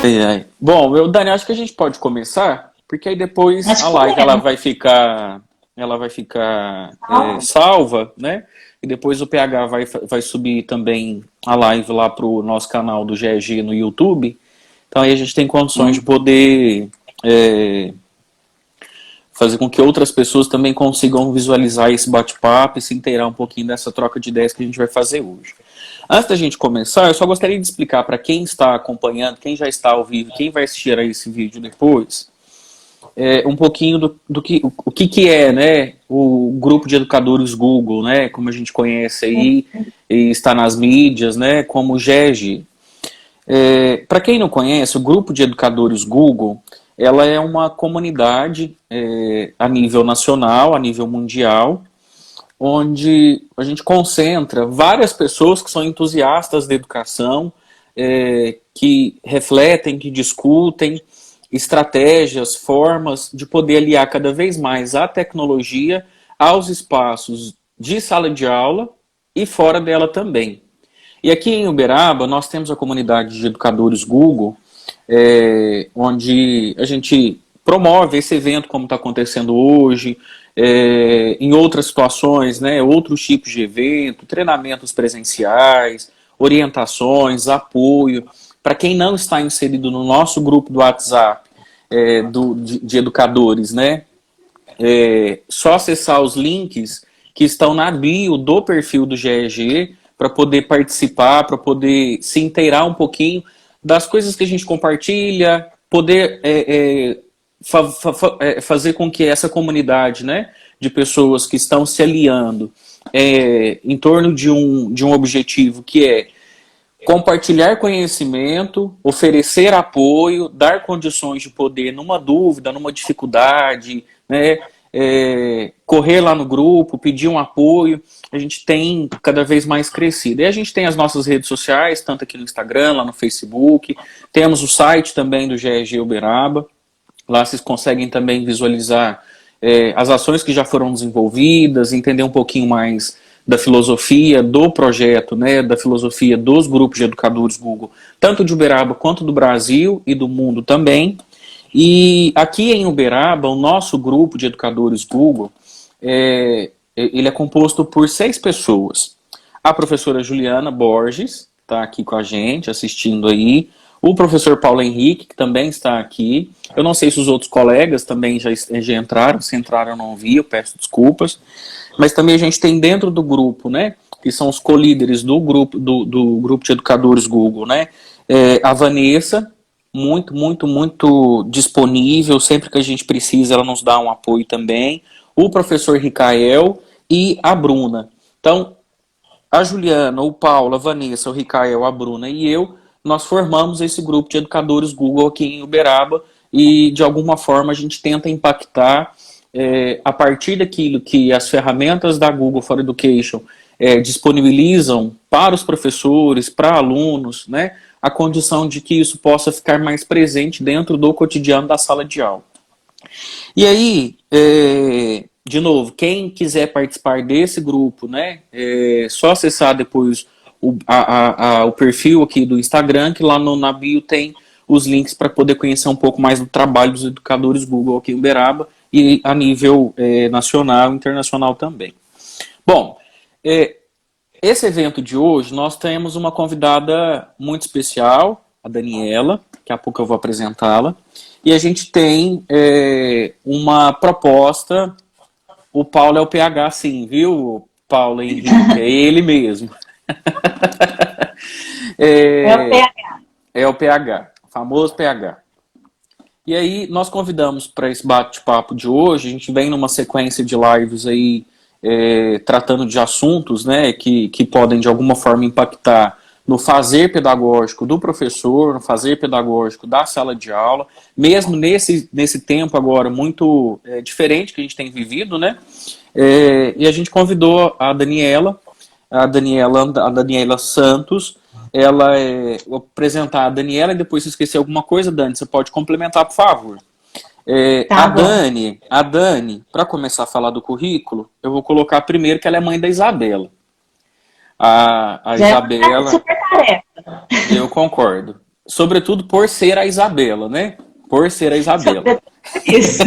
Ai, ai. Bom, Dani, acho que a gente pode começar, porque aí depois Acho a que live ela podemos. vai ficar salva, né? E depois o PH vai subir também a live lá pro nosso canal do GEG no YouTube. Então aí a gente tem condições de Hum, poder é, fazer com que outras pessoas também consigam visualizar esse bate-papo e se inteirar um pouquinho dessa troca de ideias que a gente vai fazer hoje. Antes da gente começar, eu só gostaria de explicar para quem está acompanhando, quem já está ao vivo, quem vai assistir a esse vídeo depois, um pouquinho do que o que é, né, o grupo de educadores Google, né, como a gente conhece aí e está nas mídias, né, como o GEG. Para quem não conhece, o grupo de educadores Google, ela é uma comunidade a nível nacional, a nível mundial, onde a gente concentra várias pessoas que são entusiastas da educação, que refletem, que discutem estratégias, formas de poder aliar cada vez mais a tecnologia aos espaços de sala de aula e fora dela também. E aqui em Uberaba, nós temos a comunidade de educadores Google, onde a gente promove esse evento como está acontecendo hoje, em outras situações, né, outros tipos de evento, treinamentos presenciais, orientações, apoio. Para quem não está inserido no nosso grupo do WhatsApp de educadores, né, só acessar os links que estão na bio do perfil do GEG para poder participar, para poder se inteirar um pouquinho das coisas que a gente compartilha, poder fazer com que essa comunidade, né, de pessoas que estão se aliando em torno de um objetivo que é compartilhar conhecimento, oferecer apoio, dar condições de poder numa dúvida, numa dificuldade, né, correr lá no grupo, pedir um apoio, a gente tem cada vez mais crescido. E a gente tem as nossas redes sociais, tanto aqui no Instagram, lá no Facebook, temos o site também do GEG Uberaba, lá vocês conseguem também visualizar as ações que já foram desenvolvidas, entender um pouquinho mais da filosofia do projeto, né, da filosofia dos grupos de educadores Google, tanto de Uberaba quanto do Brasil e do mundo também. E aqui em Uberaba, o nosso grupo de educadores Google, ele é composto por 6 pessoas. A professora Juliana Borges está aqui com a gente, assistindo aí. O professor Paulo Henrique, que também está aqui. Eu não sei se os outros colegas também já entraram. Se entraram, eu não vi, eu peço desculpas. Mas também a gente tem dentro do grupo, né, que são os co-líderes do grupo de educadores Google, né, a Vanessa, muito, muito, muito disponível, sempre que a gente precisa, ela nos dá um apoio também. O professor Ricael e a Bruna. Então, a Juliana, o Paulo, a Vanessa, o Ricael, a Bruna e eu, nós formamos esse grupo de educadores Google aqui em Uberaba e, de alguma forma, a gente tenta impactar a partir daquilo que as ferramentas da Google for Education disponibilizam para os professores, para alunos, né, a condição de que isso possa ficar mais presente dentro do cotidiano da sala de aula. E aí, de novo, quem quiser participar desse grupo, né, só acessar depois o perfil aqui do Instagram, que lá na bio tem os links para poder conhecer um pouco mais do trabalho dos educadores Google aqui em Uberaba e a nível nacional e internacional também. Bom, esse evento de hoje, nós temos uma convidada muito especial, a Daniela, daqui a pouco eu vou apresentá-la, e a gente tem uma proposta. O Paulo é o PH, sim, viu, Paulo Henrique? É ele mesmo. é o é, PH. é o PH, o famoso PH. E aí, nós convidamos para esse bate-papo de hoje, a gente vem numa sequência de lives aí, tratando de assuntos, né, que podem de alguma forma impactar no fazer pedagógico do professor, no fazer pedagógico da sala de aula, mesmo nesse tempo agora muito diferente que a gente tem vivido, né? E a gente convidou a Daniela Santos. Vou apresentar a Daniela e depois se esquecer alguma coisa, Dani, você pode complementar, por favor. A Tá bom. Dani, para começar a falar do currículo, eu vou colocar primeiro que ela é mãe da Isabela. A Já é uma Isabela, super tarefa. eu concordo. sobretudo por ser a Isabela, né? Por ser a Isabela. Isso.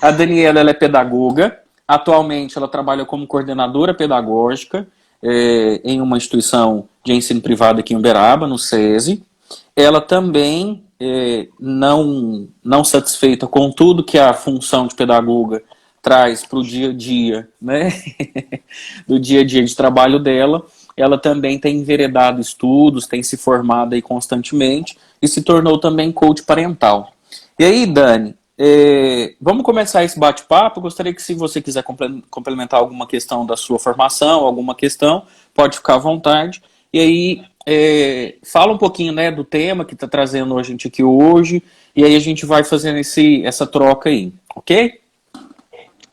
A Daniela, ela é pedagoga. Atualmente, ela trabalha como coordenadora pedagógica em uma instituição de ensino privado aqui em Uberaba, no SESI. Ela também, não satisfeita com tudo que a função de pedagoga traz para o dia a dia, né? do dia a dia de trabalho dela, ela também tem enveredado estudos, tem se formado aí constantemente e se tornou também coach parental. E aí, Dani, vamos começar esse bate-papo. Gostaria que, se você quiser complementar alguma questão da sua formação, alguma questão, pode ficar à vontade. E aí, fala um pouquinho, né, do tema que está trazendo a gente aqui hoje, e aí a gente vai fazendo essa troca aí, ok?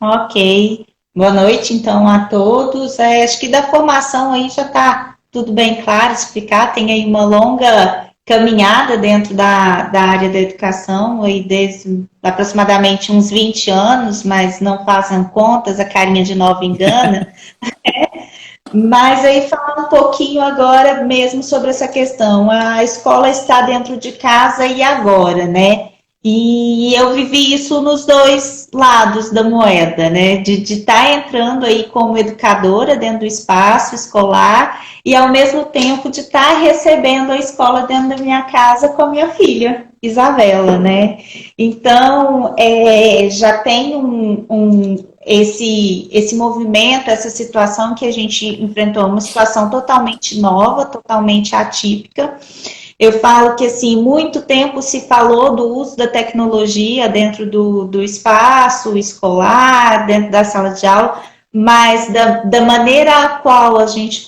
Ok. Boa noite, então, a todos. Acho que da formação aí já está tudo bem claro, explicar. Tem aí uma longa caminhada dentro da área da educação, aí desde aproximadamente uns 20 anos, mas não fazem contas, a carinha de nova engana. Mas aí falando um pouquinho agora mesmo sobre essa questão, a escola está dentro de casa e agora, né? E eu vivi isso nos dois lados da moeda, né? De estar entrando aí como educadora dentro do espaço escolar e ao mesmo tempo de estar recebendo a escola dentro da minha casa com a minha filha, Isabela, né? Então, já tem esse movimento, essa situação que a gente enfrentou, uma situação totalmente nova, totalmente atípica. Eu falo que, assim, muito tempo se falou do uso da tecnologia dentro do espaço escolar, dentro da sala de aula, mas da maneira a qual a gente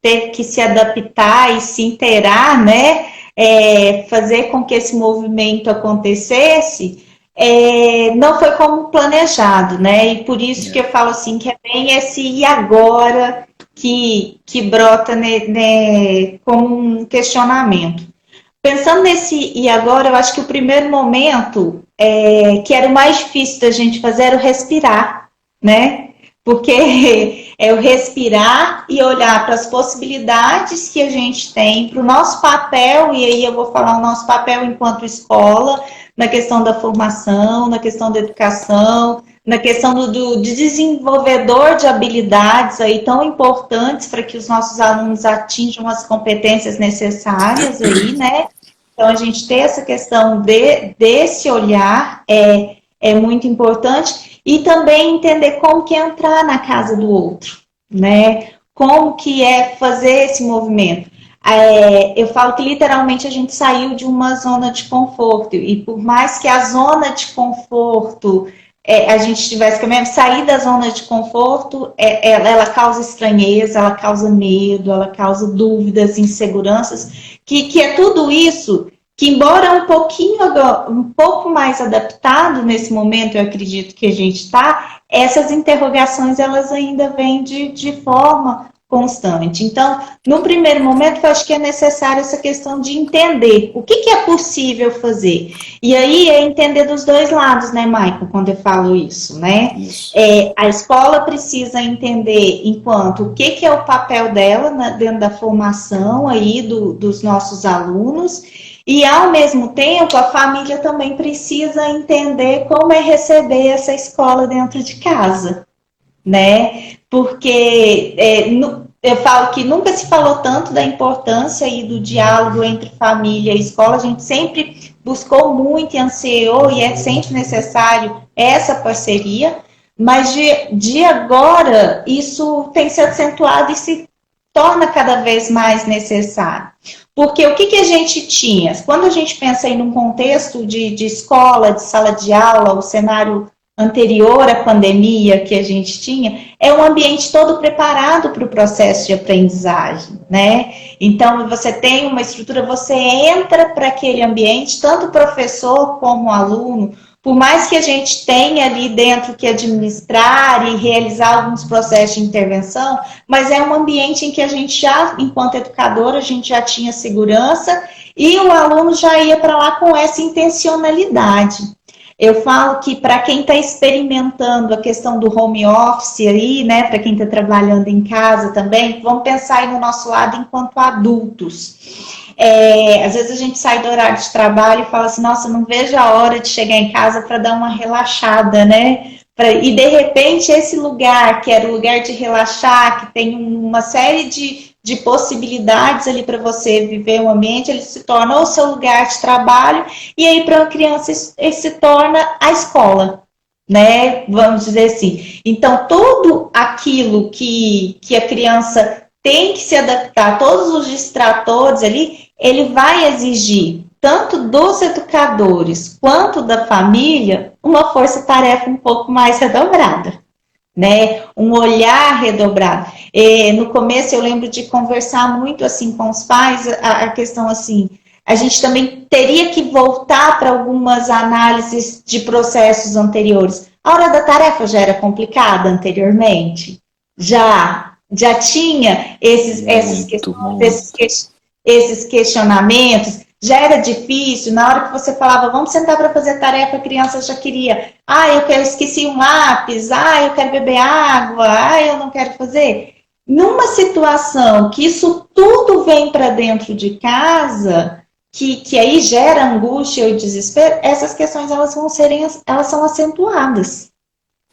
teve que se adaptar e se inteirar, né, fazer com que esse movimento acontecesse, não foi como planejado, né? E por isso que eu falo assim, que é bem esse e agora que brota como um questionamento. Pensando nesse e agora, eu acho que o primeiro momento que era o mais difícil da gente fazer era o respirar, né? Porque é o respirar e olhar para as possibilidades que a gente tem, para o nosso papel, e aí eu vou falar o nosso papel enquanto escola, na questão da formação, na questão da educação, na questão do desenvolvedor de habilidades aí tão importantes para que os nossos alunos atinjam as competências necessárias aí, né? Então, a gente ter essa questão desse olhar é muito importante e também entender como que é entrar na casa do outro, né? Como que é fazer esse movimento. Eu falo que literalmente a gente saiu de uma zona de conforto e por mais que a zona de conforto a gente tivesse que mesmo sair da zona de conforto, ela causa estranheza, ela causa medo, ela causa dúvidas, inseguranças, que é tudo isso que, embora um pouco mais adaptado nesse momento, eu acredito que a gente está, essas interrogações elas ainda vêm de forma constante. Então, no primeiro momento, eu acho que é necessário essa questão de entender o que é possível fazer. E aí é entender dos dois lados, né, Michael, quando eu falo isso, né? Isso. A escola precisa entender enquanto o que é o papel dela dentro da formação aí dos nossos alunos, e ao mesmo tempo a família também precisa entender como é receber essa escola dentro de casa, né? Porque eu falo que nunca se falou tanto da importância aí do diálogo entre família e escola, a gente sempre buscou muito e ansiou, e é sempre necessário essa parceria, mas de agora isso tem se acentuado e se torna cada vez mais necessário. Porque o que a gente tinha? Quando a gente pensa em um contexto de escola, de sala de aula, o cenário anterior à pandemia que a gente tinha, é um ambiente todo preparado para o processo de aprendizagem, né? Então, você tem uma estrutura, você entra para aquele ambiente, tanto o professor como o aluno, por mais que a gente tenha ali dentro que administrar e realizar alguns processos de intervenção, mas é um ambiente em que a gente já, enquanto educador, a gente já tinha segurança e o aluno já ia para lá com essa intencionalidade. Eu falo que para quem está experimentando a questão do home office aí, né, para quem está trabalhando em casa também, vamos pensar aí no nosso lado enquanto adultos. Às vezes a gente sai do horário de trabalho e fala assim, nossa, não vejo a hora de chegar em casa para dar uma relaxada, né? E de repente esse lugar, que era o lugar de relaxar, que tem uma série de possibilidades ali para você viver o ambiente, ele se torna o seu lugar de trabalho, e aí para uma criança ele se torna a escola, né? Vamos dizer assim. Então, tudo aquilo que a criança tem que se adaptar, todos os distratores ali, ele vai exigir, tanto dos educadores quanto da família, uma força-tarefa um pouco mais redobrada, né? Um olhar redobrado. No começo eu lembro de conversar muito assim com os pais, a questão assim, a gente também teria que voltar para algumas análises de processos anteriores. A hora da tarefa já era complicada anteriormente? Já tinha esses questionamentos, já era difícil, na hora que você falava, vamos sentar para fazer tarefa, a criança já queria, eu esqueci um lápis, eu quero beber água, eu não quero fazer. Numa situação que isso tudo vem para dentro de casa, que aí gera angústia e desespero, essas questões elas são acentuadas,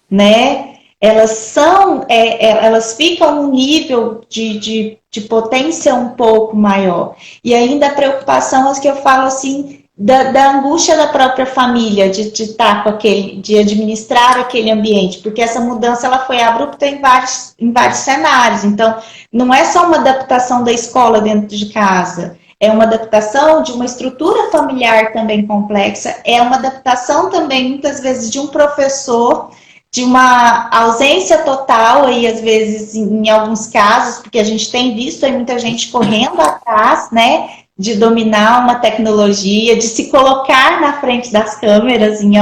né? Elas ficam num nível de potência um pouco maior. E ainda a preocupação é que eu falo assim, da angústia da própria família, de estar com de administrar aquele ambiente, porque essa mudança ela foi abrupta em vários cenários. Então, não é só uma adaptação da escola dentro de casa, é uma adaptação de uma estrutura familiar também complexa, é uma adaptação também, muitas vezes, de um professor, de uma ausência total, aí às vezes em alguns casos, porque a gente tem visto aí muita gente correndo atrás, né, de dominar uma tecnologia, de se colocar na frente das câmeras em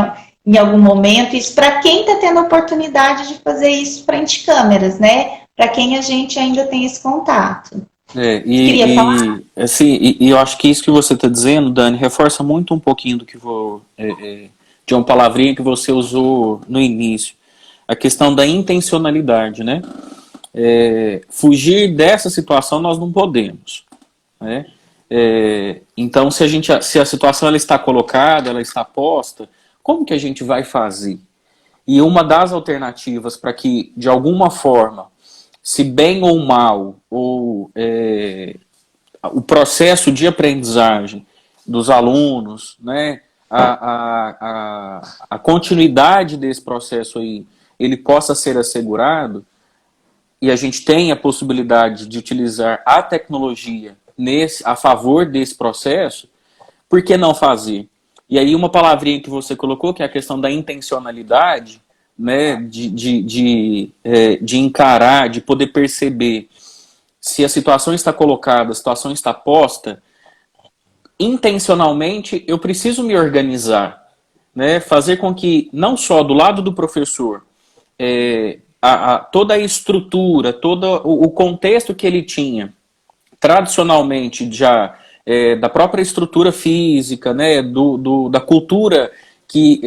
algum momento. Isso para quem está tendo a oportunidade de fazer isso frente a câmeras, né, para quem a gente ainda tem esse contato. Queria falar? E eu acho que isso que você está dizendo, Dani, reforça muito um pouquinho do que de uma palavrinha que você usou no início, a questão da intencionalidade, né? Fugir dessa situação nós não podemos, né? Então, se a situação ela está colocada, ela está posta, como que a gente vai fazer? E uma das alternativas para que, de alguma forma, se bem ou mal, o processo de aprendizagem dos alunos, né, a continuidade desse processo aí, ele possa ser assegurado, e a gente tem a possibilidade de utilizar a tecnologia a favor desse processo, por que não fazer? E aí uma palavrinha que você colocou, que é a questão da intencionalidade, né, de encarar, de poder perceber se a situação está colocada, a situação está posta, intencionalmente eu preciso me organizar, né, fazer com que, não só do lado do professor, toda a estrutura, todo o contexto que ele tinha, tradicionalmente já da própria estrutura física, né, da cultura que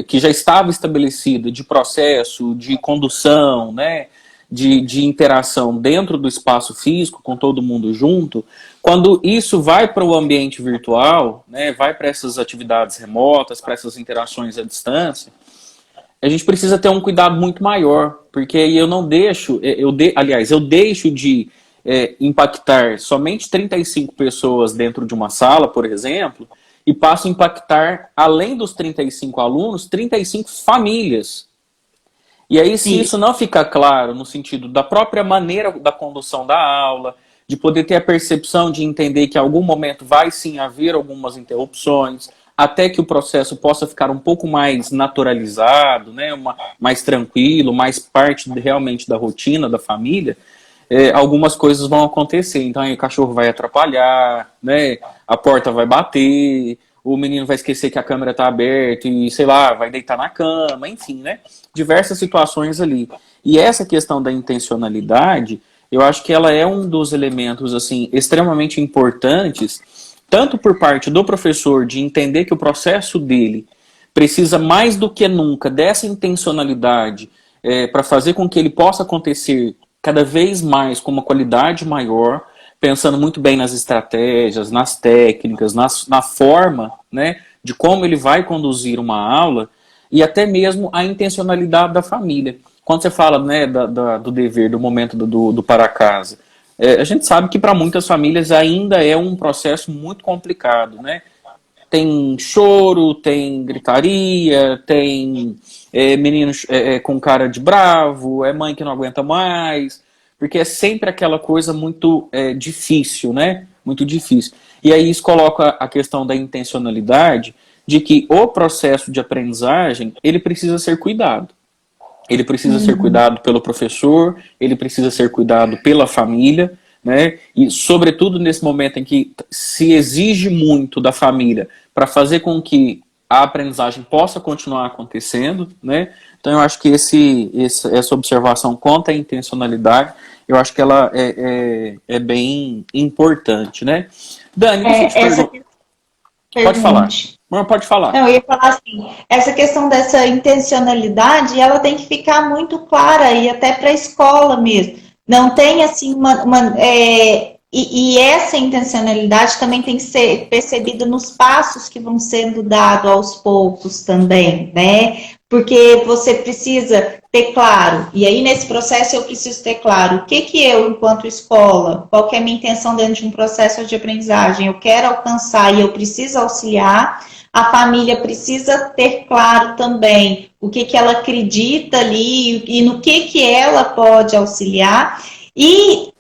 que já estava estabelecida, de processo, de condução, né, de interação dentro do espaço físico, com todo mundo junto, quando isso vai para o ambiente virtual, né, vai para essas atividades remotas, para essas interações à distância, a gente precisa ter um cuidado muito maior, porque aí eu não deixo, eu deixo de impactar somente 35 pessoas dentro de uma sala, por exemplo, e passo a impactar, além dos 35 alunos, 35 famílias. E aí, se isso não ficar claro no sentido da própria maneira da condução da aula, de poder ter a percepção de entender que em algum momento vai sim haver algumas interrupções, até que o processo possa ficar um pouco mais naturalizado, né, mais tranquilo, mais parte realmente da rotina da família, algumas coisas vão acontecer. Então aí o cachorro vai atrapalhar, né, a porta vai bater, o menino vai esquecer que a câmera está aberta e, sei lá, vai deitar na cama, enfim, né, diversas situações ali. E essa questão da intencionalidade, eu acho que ela é um dos elementos assim extremamente importantes tanto por parte do professor de entender que o processo dele precisa mais do que nunca dessa intencionalidade para fazer com que ele possa acontecer cada vez mais com uma qualidade maior, pensando muito bem nas estratégias, nas técnicas, na forma, né, de como ele vai conduzir uma aula, e até mesmo a intencionalidade da família. Quando você fala, né, do dever, do momento do para casa, a gente sabe que para muitas famílias ainda é um processo muito complicado, né? Tem choro, tem gritaria, tem meninos com cara de bravo, é mãe que não aguenta mais, porque é sempre aquela coisa muito difícil, né? Muito difícil. E aí isso coloca a questão da intencionalidade de que o processo de aprendizagem, ele precisa ser cuidado. Ele precisa ser cuidado pelo professor, ele precisa ser cuidado pela família, né? E sobretudo nesse momento em que se exige muito da família para fazer com que a aprendizagem possa continuar acontecendo, né? Então eu acho que essa observação quanto à intencionalidade, eu acho que ela é bem importante, né? Dani, deixa eu te perguntar. Pode falar. Não, pode falar. Não, eu ia falar assim, essa questão dessa intencionalidade, ela tem que ficar muito clara e até para a escola mesmo. Não tem assim e essa intencionalidade também tem que ser percebida nos passos que vão sendo dados aos poucos também, né? Porque você precisa ter claro, e aí nesse processo eu preciso ter claro o que eu, enquanto escola, qual que é a minha intenção dentro de um processo de aprendizagem, eu quero alcançar e eu preciso auxiliar. A família precisa ter claro também o que ela acredita ali e no que ela pode auxiliar e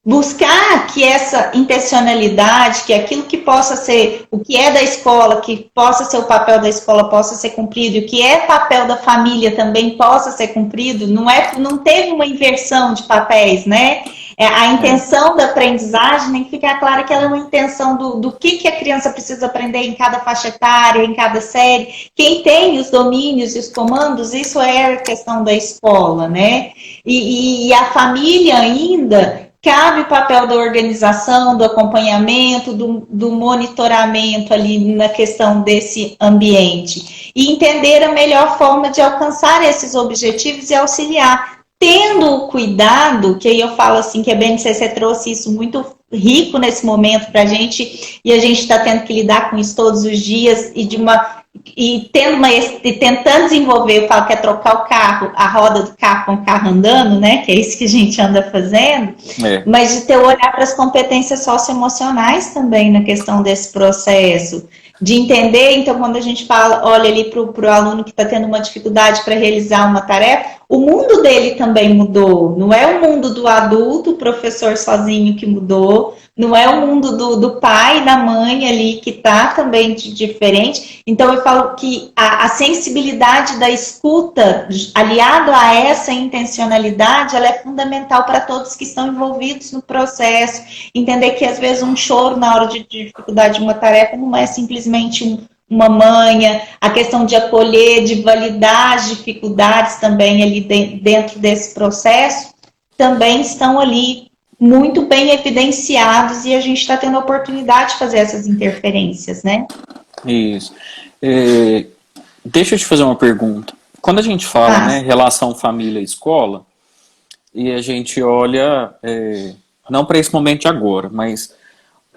buscar que essa intencionalidade, que aquilo que possa ser, o que é da escola, que possa ser o papel da escola, possa ser cumprido, e o que é papel da família também possa ser cumprido, não teve uma inversão de papéis, né? A intenção da aprendizagem tem que ficar clara que ela é uma intenção do que a criança precisa aprender em cada faixa etária, em cada série. Quem tem os domínios e os comandos, isso é a questão da escola, né? E a família ainda cabe o papel da organização, do acompanhamento, do monitoramento ali na questão desse ambiente. E entender a melhor forma de alcançar esses objetivos e auxiliar. Tendo o cuidado, que aí eu falo assim, que a BNCC trouxe isso muito rico nesse momento para a gente, e a gente está tendo que lidar com isso todos os dias, e tentando desenvolver, eu falo que é trocar o carro, a roda do carro com o carro andando, né? Que é isso que a gente anda fazendo, mas de ter o olhar para as competências socioemocionais também na questão desse processo. De entender, então, quando a gente olha ali para o aluno que está tendo uma dificuldade para realizar uma tarefa, o mundo dele também mudou. Não é o mundo do adulto, o professor sozinho que mudou, não é o mundo do pai e da mãe ali que está também diferente. Então, eu falo que a sensibilidade da escuta, aliado a essa intencionalidade, ela é fundamental para todos que estão envolvidos no processo. Entender que, às vezes, um choro na hora de dificuldade de uma tarefa não é simplesmente uma manha, a questão de acolher, de validar as dificuldades também ali dentro desse processo, também estão ali muito bem evidenciados e a gente está tendo a oportunidade de fazer essas interferências, né? Isso. Deixa eu te fazer uma pergunta. Quando a gente fala, né, relação família-escola, e a gente olha, não para esse momento de agora, mas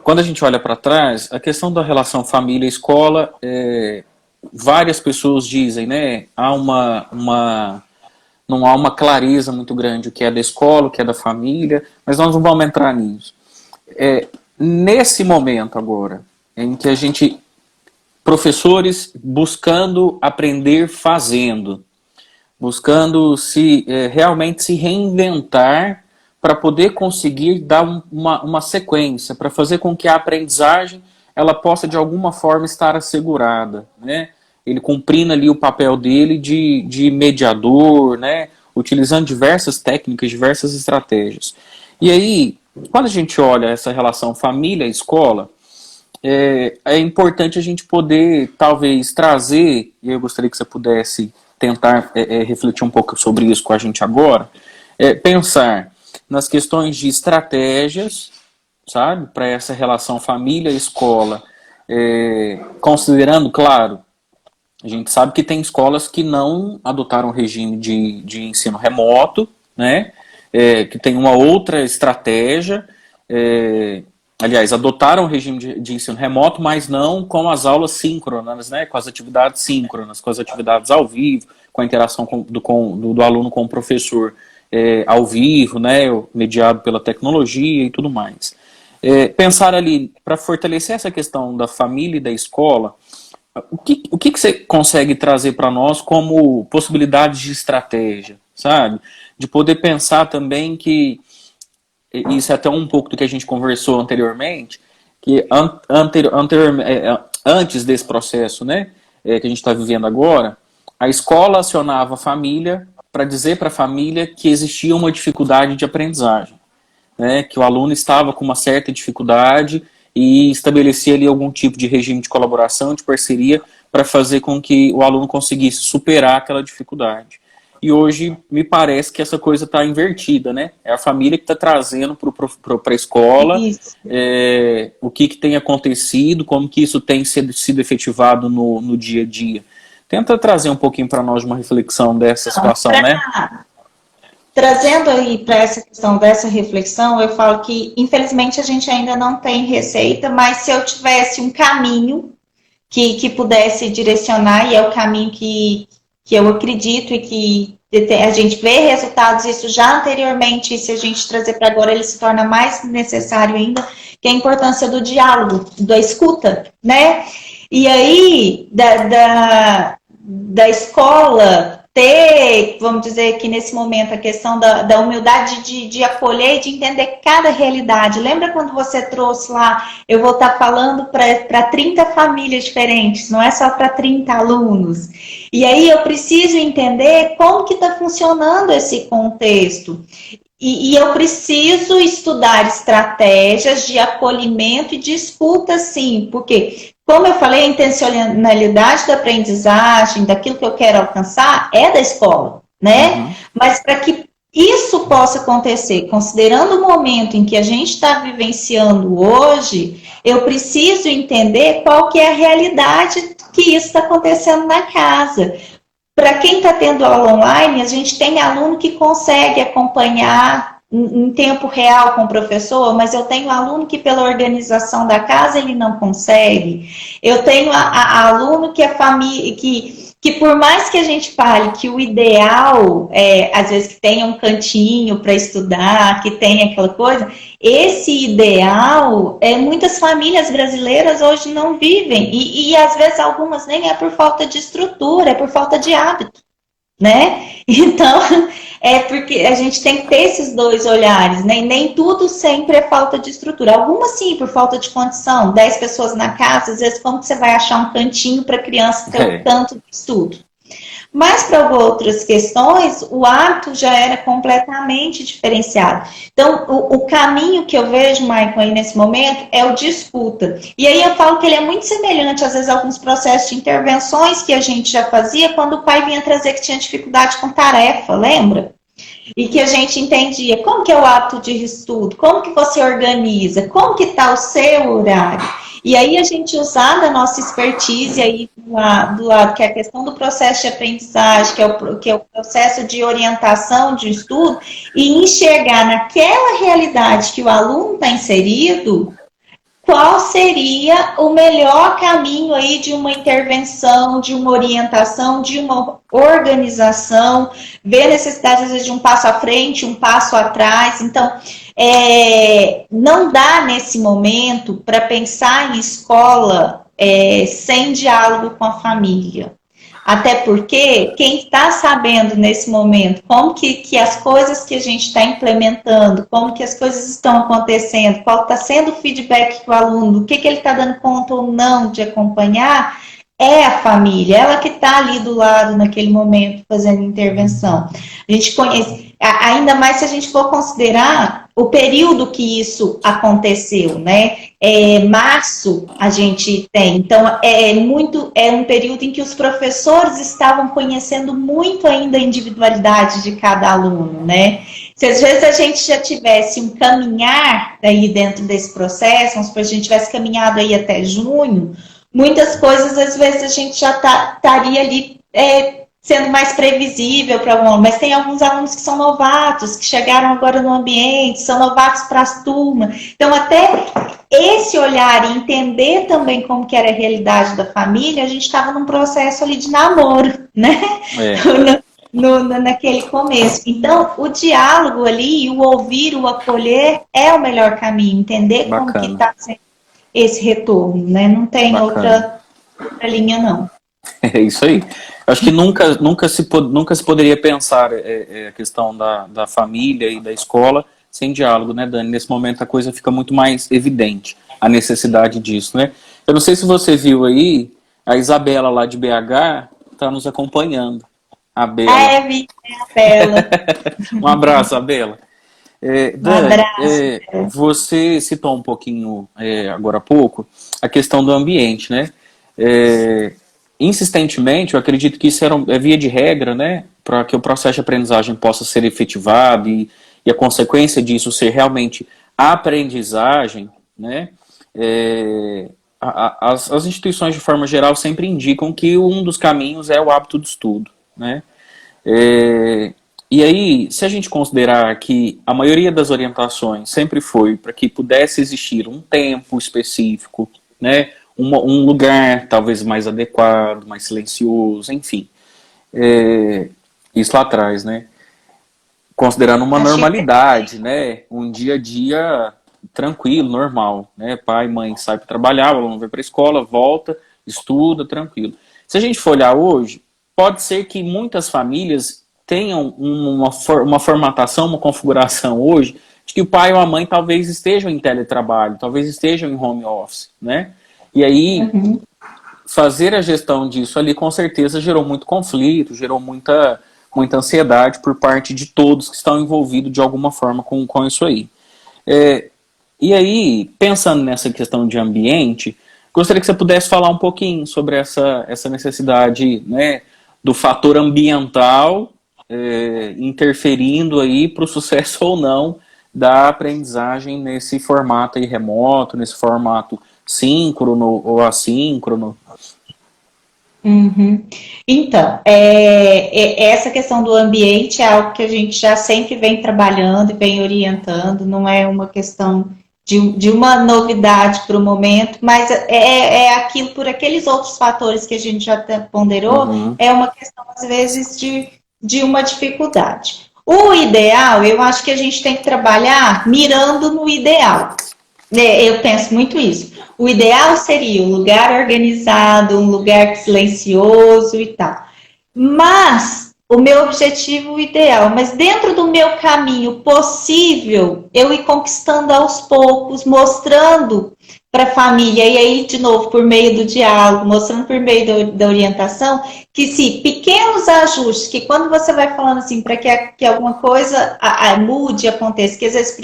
quando a gente olha para trás, a questão da relação família-escola, várias pessoas dizem, né, não há uma clareza muito grande o que é da escola, o que é da família, mas nós não vamos entrar nisso. Nesse momento agora, em que a gente, professores buscando aprender fazendo, buscando realmente se reinventar para poder conseguir dar uma sequência, para fazer com que a aprendizagem ela possa de alguma forma estar assegurada, né? Ele cumprindo ali o papel dele de mediador, né? Utilizando diversas técnicas, diversas estratégias. E aí, quando a gente olha essa relação família-escola, é importante a gente poder, talvez, trazer, e eu gostaria que você pudesse tentar refletir um pouco sobre isso com a gente agora, pensar nas questões de estratégias sabe? Para essa relação família-escola. Considerando, claro, a gente sabe que tem escolas que não adotaram o regime de ensino remoto, né? Que tem uma outra estratégia. Aliás, adotaram o regime de ensino remoto, mas não com as aulas síncronas, né? Com as atividades síncronas, com as atividades ao vivo, com a interação do aluno com o professor ao vivo, né? Mediado pela tecnologia e tudo mais. Pensar ali, para fortalecer essa questão da família e da escola, o que você consegue trazer para nós como possibilidades de estratégia, sabe? De poder pensar também que, isso é até um pouco do que a gente conversou anteriormente, que antes desse processo, né, que a gente está vivendo agora, a escola acionava a família para dizer para a família que existia uma dificuldade de aprendizagem, né, que o aluno estava com uma certa dificuldade e estabelecia ali algum tipo de regime de colaboração, de parceria, para fazer com que o aluno conseguisse superar aquela dificuldade. E hoje me parece que essa coisa está invertida, né? É a família que está trazendo para a escola o que tem acontecido, como que isso tem sido efetivado no dia a dia. Tenta trazer um pouquinho para nós uma reflexão dessa situação, né? Trazendo aí para essa questão dessa reflexão, eu falo que, infelizmente, a gente ainda não tem receita, mas se eu tivesse um caminho que pudesse direcionar, e é o caminho que eu acredito e que a gente vê resultados isso já anteriormente, e se a gente trazer para agora, ele se torna mais necessário ainda, que é a importância do diálogo, da escuta, né? E aí, da escola ter, vamos dizer que nesse momento, a questão da humildade de acolher e de entender cada realidade. Lembra quando você trouxe lá, eu vou estar falando para 30 famílias diferentes, não é só para 30 alunos. E aí eu preciso entender como que está funcionando esse contexto. E eu preciso estudar estratégias de acolhimento e de escuta, sim, porque, como eu falei, a intencionalidade da aprendizagem, daquilo que eu quero alcançar, é da escola, né? Uhum. Mas para que isso possa acontecer, considerando o momento em que a gente está vivenciando hoje, eu preciso entender qual que é a realidade que isso está acontecendo na casa. Para quem está tendo aula online, a gente tem aluno que consegue acompanhar em tempo real com o professor, mas eu tenho aluno que pela organização da casa ele não consegue. Eu tenho aluno que a família que por mais que a gente fale que o ideal é, às vezes, que tenha um cantinho para estudar, que tenha aquela coisa, esse ideal, muitas famílias brasileiras hoje não vivem, e às vezes algumas nem é por falta de estrutura, é por falta de hábito, né? Então, é porque a gente tem que ter esses dois olhares, né? Nem tudo sempre é falta de estrutura. Algumas sim, por falta de condição. 10 pessoas na casa, às vezes como que você vai achar um cantinho para a criança ter um tanto de estudo? Mas para outras questões, o hábito já era completamente diferenciado. Então, o caminho que eu vejo, Maicon, aí nesse momento, é o de escuta. E aí eu falo que ele é muito semelhante, às vezes, a alguns processos de intervenções que a gente já fazia quando o pai vinha trazer que tinha dificuldade com tarefa, lembra? E que a gente entendia como que é o hábito de estudo, como que você organiza, como que está o seu horário. E aí a gente usar da nossa expertise aí do lado, que é a questão do processo de aprendizagem, que é o processo de orientação de estudo, e enxergar naquela realidade que o aluno está inserido, qual seria o melhor caminho aí de uma intervenção, de uma orientação, de uma organização, ver a necessidade, às vezes, de um passo à frente, um passo atrás. Então, não dá nesse momento para pensar em escola sem diálogo com a família. Até porque quem está sabendo nesse momento como que as coisas que a gente está implementando, como que as coisas estão acontecendo, qual está sendo o feedback do aluno, o que ele está dando conta ou não de acompanhar, é a família, ela que está ali do lado naquele momento fazendo intervenção. A gente conhece, ainda mais se a gente for considerar o período que isso aconteceu, né? Março a gente tem, então é um período em que os professores estavam conhecendo muito ainda a individualidade de cada aluno, né? Se às vezes a gente já tivesse um caminhar aí dentro desse processo, vamos supor, a gente tivesse caminhado aí até junho, muitas coisas às vezes a gente já estaria ali sendo mais previsível para o aluno, mas tem alguns alunos que são novatos, que chegaram agora no ambiente, são novatos para as turmas. Então, até esse olhar e entender também como que era a realidade da família, a gente estava num processo ali de namoro, né? Naquele começo. Então, o diálogo ali, o ouvir, o acolher é o melhor caminho, entender como que está sendo esse retorno, né? Não tem outra linha, não. É isso aí. Acho que nunca se poderia pensar a questão da família e da escola sem diálogo, né, Dani? Nesse momento a coisa fica muito mais evidente, a necessidade disso, né? Eu não sei se você viu aí, a Isabela lá de BH está nos acompanhando. A Bela. Vi, a Bela. Um abraço, Abela. Dani, você citou um pouquinho agora há pouco a questão do ambiente, né? Insistentemente, eu acredito que isso é via de regra, né? Para que o processo de aprendizagem possa ser efetivado e a consequência disso ser realmente a aprendizagem, né? As instituições, de forma geral, sempre indicam que um dos caminhos é o hábito do estudo, né? E aí, se a gente considerar que a maioria das orientações sempre foi para que pudesse existir um tempo específico, né, um lugar talvez mais adequado, mais silencioso, enfim, isso lá atrás, né, considerando uma normalidade, né, um dia a dia tranquilo, normal, né, pai e mãe saem para trabalhar, o aluno vai para a escola, volta, estuda, tranquilo. Se a gente for olhar hoje, pode ser que muitas famílias tenham uma formatação, uma configuração hoje, de que o pai ou a mãe talvez estejam em teletrabalho, talvez estejam em home office, né? E aí, fazer a gestão disso ali, com certeza, gerou muito conflito, gerou muita ansiedade por parte de todos que estão envolvidos de alguma forma com isso aí. E aí, pensando nessa questão de ambiente, gostaria que você pudesse falar um pouquinho sobre essa necessidade, né, do fator ambiental interferindo aí para o sucesso ou não da aprendizagem nesse formato aí remoto, nesse formato síncrono ou assíncrono. Então, essa questão do ambiente é algo que a gente já sempre vem trabalhando e vem orientando, não é uma questão de uma novidade para o momento, mas é aquilo por aqueles outros fatores que a gente já ponderou, é uma questão, às vezes, de uma dificuldade. O ideal, eu acho que a gente tem que trabalhar mirando no ideal. Eu penso muito isso. O ideal seria um lugar organizado, um lugar silencioso e tal. Mas o meu objetivo ideal, mas dentro do meu caminho possível, eu ir conquistando aos poucos, mostrando para a família, e aí, de novo, por meio do diálogo, mostrando por meio da orientação, que se pequenos ajustes, que quando você vai falando assim, para que alguma coisa mude, aconteça, que às vezes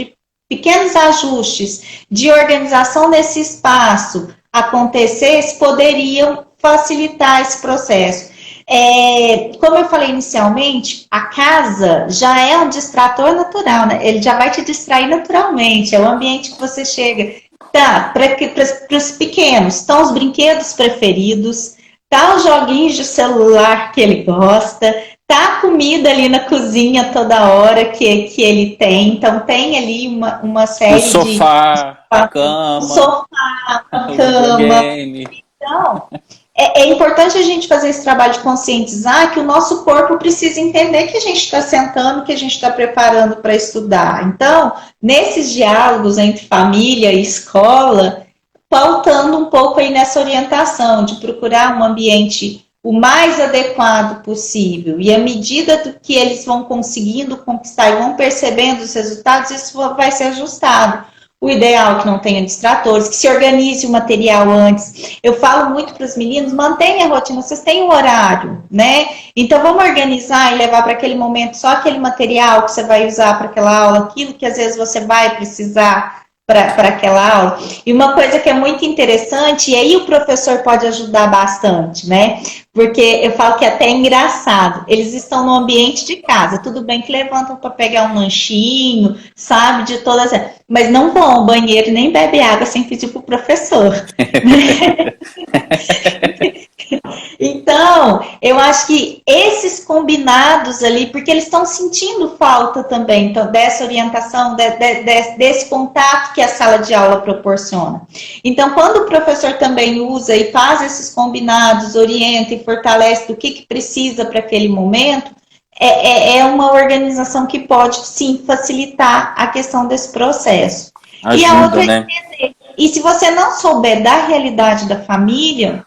pequenos ajustes de organização nesse espaço acontecesse, poderiam facilitar esse processo. Como eu falei inicialmente, a casa já é um distrator natural, né? Ele já vai te distrair naturalmente, é o ambiente que você chega. Tá, para os pequenos, estão os brinquedos preferidos, tá os joguinhos de celular que ele gosta, tá a comida ali na cozinha toda hora que ele tem, então tem ali uma série de... O sofá, a cama... O sofá, a cama... Então... É importante a gente fazer esse trabalho de conscientizar que o nosso corpo precisa entender que a gente está sentando, que a gente está preparando para estudar. Então, nesses diálogos entre família e escola, pautando um pouco aí nessa orientação de procurar um ambiente o mais adequado possível. E à medida do que eles vão conseguindo conquistar e vão percebendo os resultados, isso vai ser ajustado. O ideal é que não tenha distratores, que se organize o material antes. Eu falo muito para os meninos, mantenha a rotina, vocês têm um horário, né? Então vamos organizar e levar para aquele momento só aquele material que você vai usar para aquela aula, aquilo que às vezes você vai precisar para aquela aula. E uma coisa que é muito interessante, e aí o professor pode ajudar bastante, né? Porque eu falo que é até engraçado. Eles estão no ambiente de casa, tudo bem que levantam para pegar um lanchinho, sabe, de todas, mas não vão ao banheiro nem bebe água sem pedir para o professor. Né? Então, eu acho que esses combinados ali, porque eles estão sentindo falta também então, dessa orientação, desse contato que a sala de aula proporciona. Então, quando o professor também usa e faz esses combinados, orienta e fortalece do que precisa para aquele momento, é uma organização que pode, sim, facilitar a questão desse processo. Ajuda, e a outra é né? entender. E se você não souber da realidade da família,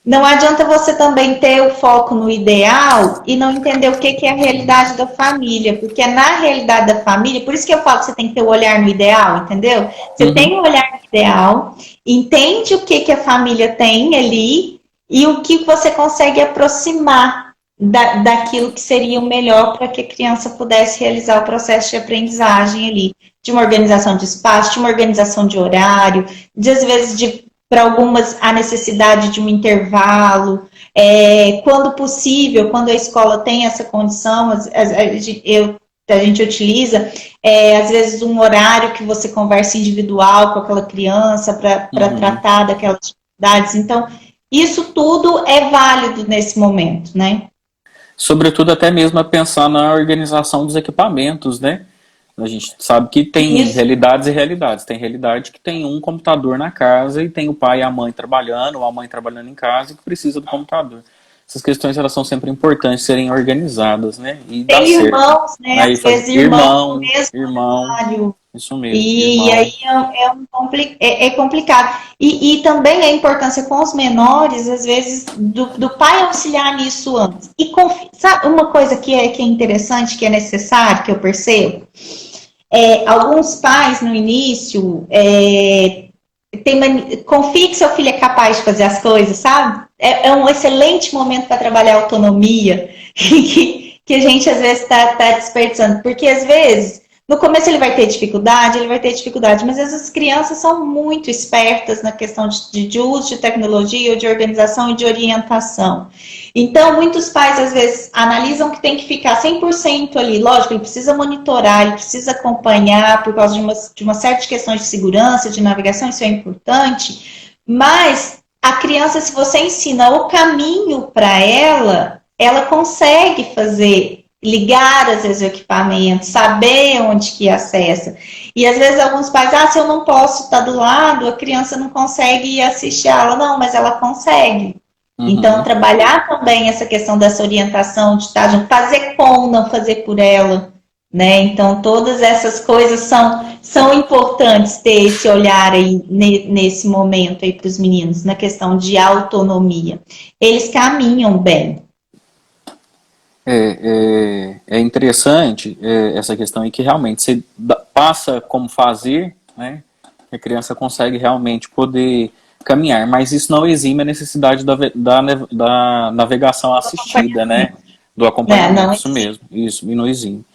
não adianta você também ter o foco no ideal e não entender o que é a realidade da família, porque é na realidade da família, por isso que eu falo que você tem que ter o olhar no ideal, entendeu? Você tem o olhar no ideal, entende o que a família tem ali e o que você consegue aproximar daquilo que seria o melhor para que a criança pudesse realizar o processo de aprendizagem ali, de uma organização de espaço, de uma organização de horário, de às vezes para algumas a necessidade de um intervalo, quando possível, quando a escola tem essa condição, a gente utiliza, às vezes, um horário que você conversa individual com aquela criança para tratar daquelas atividades. Então, isso tudo é válido nesse momento, né? Sobretudo até mesmo a pensar na organização dos equipamentos, né? A gente sabe que tem realidades e realidades. Tem realidade que tem um computador na casa e tem o pai e a mãe trabalhando, ou a mãe trabalhando em casa e que precisa do computador. Essas questões elas são sempre importantes serem organizadas, né? E dá Tem certo. irmãos, né? Aí Às vezes irmãos no mesmo horário. Isso mesmo. E aí é complicado. E também a importância com os menores, às vezes, do pai auxiliar nisso antes. E sabe uma coisa que é interessante, que é necessário, que eu percebo? Alguns pais, no início, confie que seu filho é capaz de fazer as coisas, sabe? É um excelente momento para trabalhar a autonomia, que a gente, às vezes, está desperdiçando. Porque, às vezes, no começo ele vai ter dificuldade, mas às vezes as crianças são muito espertas na questão de uso de tecnologia, ou de organização e de orientação. Então, muitos pais, às vezes, analisam que tem que ficar 100% ali. Lógico, ele precisa monitorar, ele precisa acompanhar por causa de uma série de questões de segurança, de navegação, isso é importante. Mas a criança, se você ensina o caminho para ela consegue fazer, ligar, às vezes, o equipamento, saber onde que acessa. E, às vezes, alguns pais, se eu não posso estar do lado, a criança não consegue assistir a aula. Não, mas ela consegue. Então, trabalhar também essa questão dessa orientação, de estar junto, fazer com, não fazer por ela, né? Então, todas essas coisas são importantes ter esse olhar aí, nesse momento aí para os meninos, na questão de autonomia. Eles caminham bem. É interessante essa questão aí que realmente você passa como fazer, né? Que a criança consegue realmente poder caminhar, mas isso não exime a necessidade da navegação assistida, né? Do acompanhamento, isso mesmo, isso, e não exime.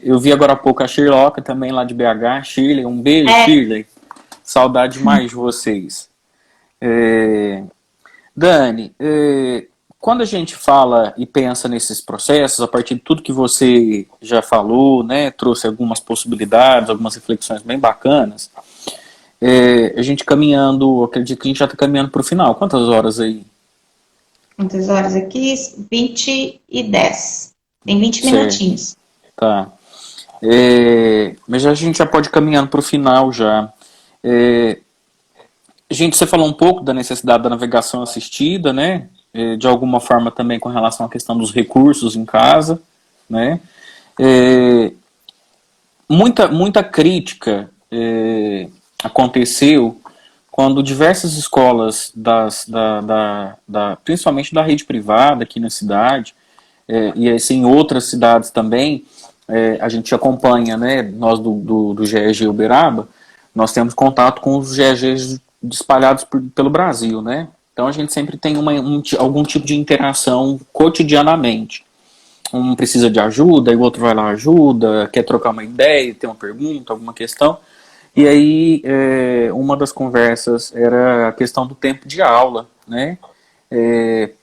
Eu vi agora há pouco a Shirloca também lá de BH, Shirley, um beijo, Shirley, saudade demais de vocês. Dani, quando a gente fala e pensa nesses processos, a partir de tudo que você já falou, né, trouxe algumas possibilidades, algumas reflexões bem bacanas, a gente caminhando, acredito que a gente já está caminhando para o final. Quantas horas aí? Quantas horas aqui? 20:10. Tem 20 minutinhos. Tá. Mas a gente já pode ir caminhando para o final já. Gente, você falou um pouco da necessidade da navegação assistida, né? De alguma forma também com relação à questão dos recursos em casa, né? Muita crítica aconteceu quando diversas escolas, principalmente da rede privada aqui na cidade, e assim, em outras cidades também, a gente acompanha, né? Nós do GEG Uberaba, nós temos contato com os GEGs espalhados pelo Brasil, né? Então a gente sempre tem algum tipo de interação cotidianamente. Um precisa de ajuda, e o outro vai lá ajuda, quer trocar uma ideia, tem uma pergunta, alguma questão. E aí, uma das conversas era a questão do tempo de aula, né?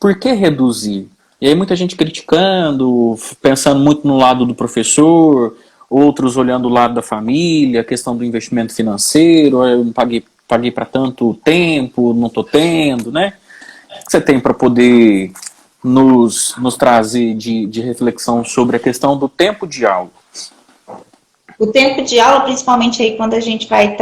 Por que reduzir? E aí muita gente criticando, pensando muito no lado do professor, outros olhando o lado da família, a questão do investimento financeiro, eu não paguei para tanto tempo, não estou tendo, né? O que você tem para poder nos trazer de reflexão sobre a questão do tempo de aula? O tempo de aula, principalmente aí quando a gente vai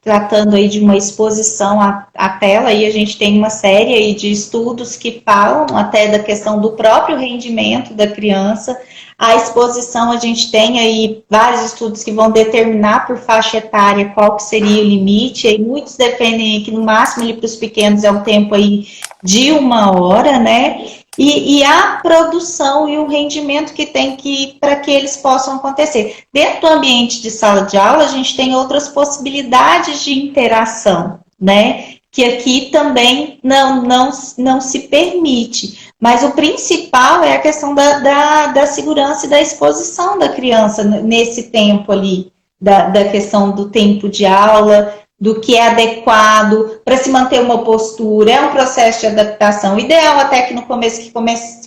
tratando aí de uma exposição à tela, aí a gente tem uma série aí de estudos que falam até da questão do próprio rendimento da criança. A exposição, a gente tem aí vários estudos que vão determinar por faixa etária qual que seria o limite, aí muitos defendem que no máximo ali para os pequenos é um tempo aí de 1 hora, né? E a produção e o rendimento que tem para que eles possam acontecer. Dentro do ambiente de sala de aula, a gente tem outras possibilidades de interação, né? Que aqui também não se permite. Mas o principal é a questão da segurança e da exposição da criança nesse tempo ali, da questão do tempo de aula, do que é adequado para se manter uma postura, é um processo de adaptação. O ideal até que no começo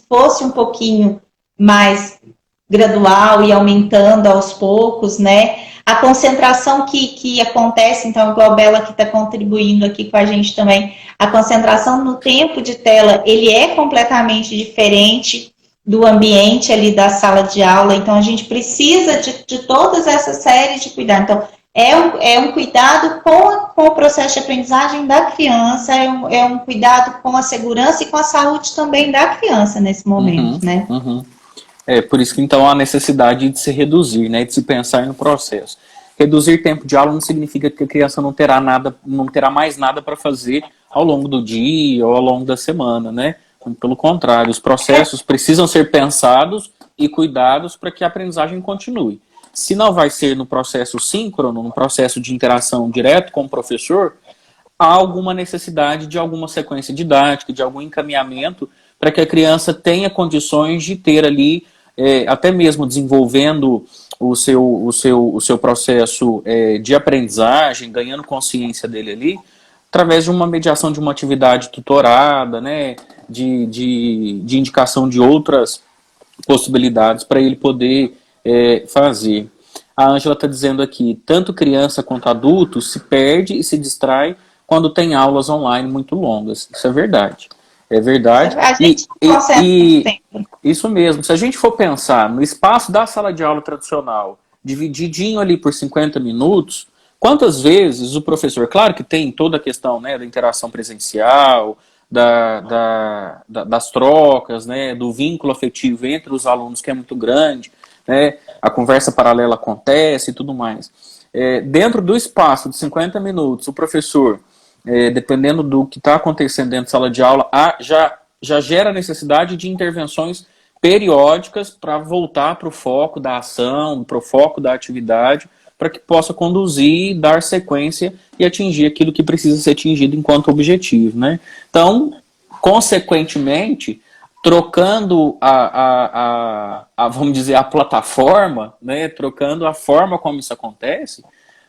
fosse um pouquinho mais gradual e aumentando aos poucos, né? A concentração que acontece, então, igual a Bela que está contribuindo aqui com a gente também, a concentração no tempo de tela, ele é completamente diferente do ambiente ali da sala de aula, então a gente precisa de todas essas séries de cuidado. Então, é um cuidado com o processo de aprendizagem da criança, é um cuidado com a segurança e com a saúde também da criança nesse momento, né? Por isso que então há necessidade de se reduzir, né, de se pensar no processo. Reduzir tempo de aula não significa que a criança não terá mais nada para fazer ao longo do dia ou ao longo da semana, né? Pelo contrário, os processos precisam ser pensados e cuidados para que a aprendizagem continue. Se não vai ser no processo síncrono, no processo de interação direto com o professor, há alguma necessidade de alguma sequência didática, de algum encaminhamento para que a criança tenha condições de ter ali, até mesmo desenvolvendo o seu processo de aprendizagem, ganhando consciência dele ali, através de uma mediação de uma atividade tutorada, né, de indicação de outras possibilidades para ele poder fazer. A Ângela está dizendo aqui, tanto criança quanto adulto se perde e se distrai quando tem aulas online muito longas. Isso é verdade. É verdade. A gente consegue tempo. Isso mesmo. Se a gente for pensar no espaço da sala de aula tradicional, divididinho ali por 50 minutos, quantas vezes o professor, claro que tem toda a questão, né, da interação presencial, das trocas, né, do vínculo afetivo entre os alunos, que é muito grande, né, a conversa paralela acontece e tudo mais. Dentro do espaço de 50 minutos, o professor, dependendo do que está acontecendo dentro da sala de aula, já gera necessidade de intervenções periódicas para voltar para o foco da ação, para o foco da atividade, para que possa conduzir, dar sequência e atingir aquilo que precisa ser atingido enquanto objetivo, né? Então, consequentemente, trocando vamos dizer, a plataforma, né? Trocando a forma como isso acontece,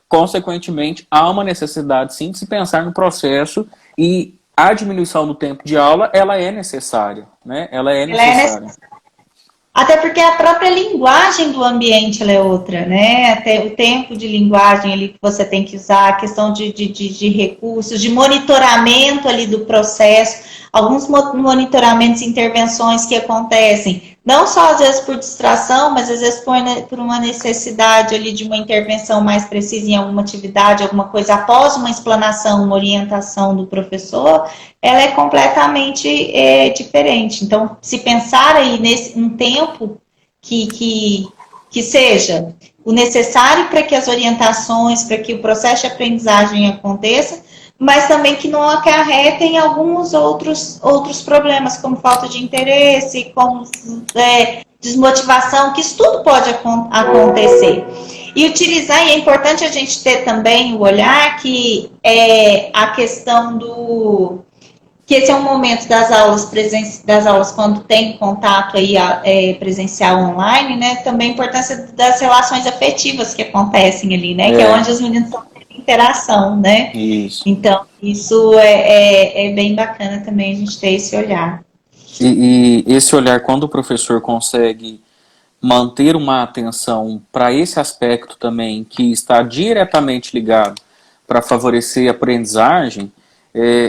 consequentemente, há uma necessidade, sim, de se pensar no processo e a diminuição do tempo de aula, ela é necessária, né? Ela é necessária. Até porque a própria linguagem do ambiente ela é outra, né? Até o tempo de linguagem ali que você tem que usar, a questão de recursos, de monitoramento ali do processo, alguns monitoramentos e intervenções que acontecem, não só às vezes por distração, mas às vezes por uma necessidade ali de uma intervenção mais precisa em alguma atividade, alguma coisa, após uma explanação, uma orientação do professor, ela é completamente diferente. Então, se pensar aí nesse um tempo que seja o necessário para que as orientações, para que o processo de aprendizagem aconteça, mas também que não acarretem alguns outros problemas, como falta de interesse, como desmotivação, que isso tudo pode acontecer. E utilizar, e é importante a gente ter também o olhar que a questão que esse é um momento das aulas quando tem contato aí presencial online, né? Também a importância das relações afetivas que acontecem ali, né? Que é onde os meninos são interação, né? Isso. Então, isso é bem bacana também a gente ter esse olhar. E esse olhar, quando o professor consegue manter uma atenção para esse aspecto também, que está diretamente ligado para favorecer a aprendizagem,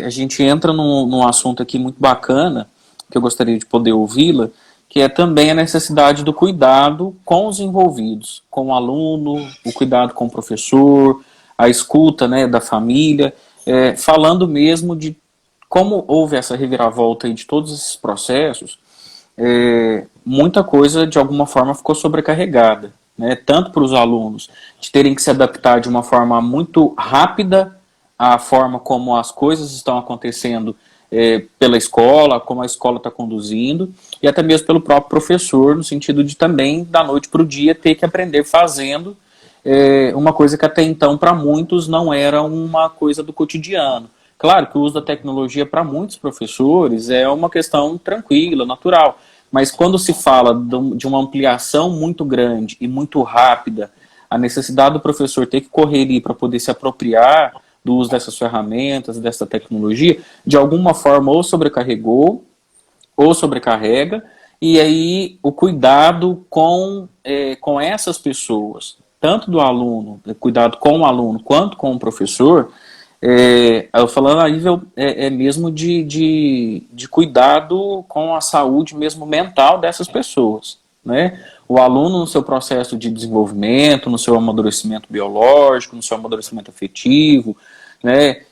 a gente entra num assunto aqui muito bacana, que eu gostaria de poder ouvi-la, que é também a necessidade do cuidado com os envolvidos, com o aluno, o cuidado com o professor, a escuta, né, da família, falando mesmo de como houve essa reviravolta aí de todos esses processos. Muita coisa de alguma forma ficou sobrecarregada, né? Tanto para os alunos de terem que se adaptar de uma forma muito rápida à forma como as coisas estão acontecendo pela escola, como a escola está conduzindo, e até mesmo pelo próprio professor, no sentido de também, da noite para o dia, ter que aprender fazendo uma coisa que até então para muitos não era uma coisa do cotidiano. Claro que o uso da tecnologia para muitos professores é uma questão tranquila, natural, mas quando se fala de uma ampliação muito grande e muito rápida, a necessidade do professor ter que correr ali para poder se apropriar do uso dessas ferramentas, dessa tecnologia, de alguma forma ou sobrecarregou, ou sobrecarrega, e aí o cuidado com essas pessoas, tanto do aluno, cuidado com o aluno, quanto com o professor, eu falando a nível mesmo de cuidado com a saúde mesmo mental dessas pessoas, né? O aluno no seu processo de desenvolvimento, no seu amadurecimento biológico, no seu amadurecimento afetivo, né?